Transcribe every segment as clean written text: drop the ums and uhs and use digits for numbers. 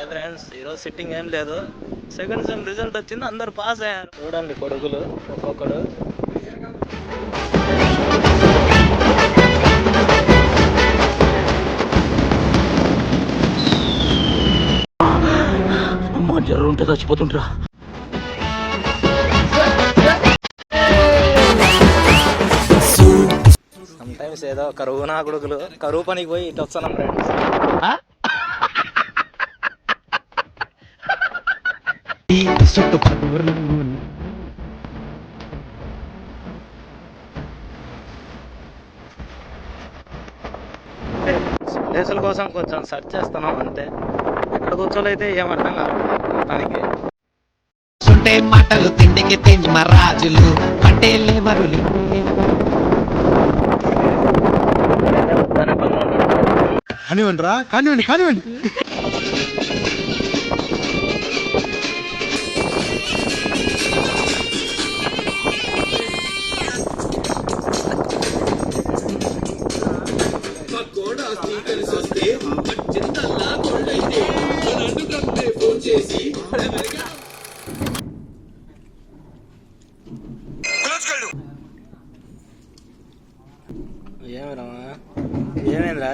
Friends ఈరోజు sitting ఏం లేదు. సెకండ్ సెమ్ రిజల్ట్ వచ్చింది, అందరు పాస్ అయ్యారు. చూడండి కొడుకులు ఒక్కొక్కడు. అమ్మ జ్వరం ఉంటే చచ్చిపోతుంటరా. సమ్టైమ్స్ ఏదో కరువు నా కొడుకులు కరువు పనికి పోయి ఇటు వస్తున్నాం ఫ్రెండ్స్. ప్లేసుల కోసం కొంచెం సెర్చ్ చేస్తున్నాం అంతే. ఎక్కడ కూర్చోలైతే ఏం అర్థం కాదు మొత్తానికి. మాటలు తిండికి తిండి మా రాజులు పట్టేలే మరులు. కానివ్వండి రా, కానివ్వండి కానివ్వండి. ఏమి రామా, ఏమైందిరా?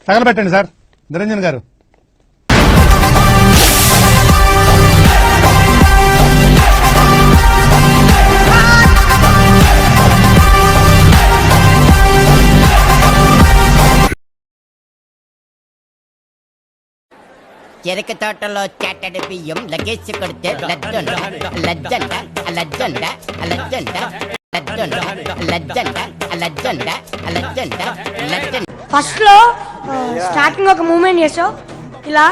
తగలబెట్టండి సార్ నిరంజన్ గారు. చెరుకు తోటలో చెట్టడి బియ్యం లగేసి కొడితే లజ్జండ లజ్జండ లజ్జండ లజ్జండ లజ్జండ లజ్జండ లజ్జండ లజ్జండ లజ్జండ. ఫస్ట్ లో స్టార్టింగ్ ఒక మూమెంట్ చేసావు, ఇలా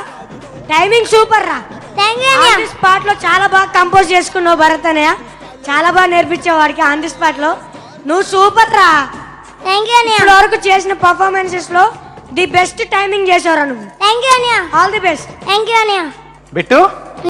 టైమింగ్ సూపర్ రా. ఆన్ ది స్పాట్ లో చాలా బాగా కంపోజ్ చేసుకున్నావు భరత్ అన్నయ్య, చాలా బాగా నేర్పించావు వాడికి ఆన్ ది స్పాట్ లో. నువ్వు సూపర్ రా. ఇప్పటి వరకు చేసిన పర్ఫార్మెన్సెస్ లో ది బెస్ట్ టైమింగ్ చేసావురా నువ్వు. థ్యాంక్ యూ అన్నయ్య. All the best. Thank you అన్నయ్య. బిట్టు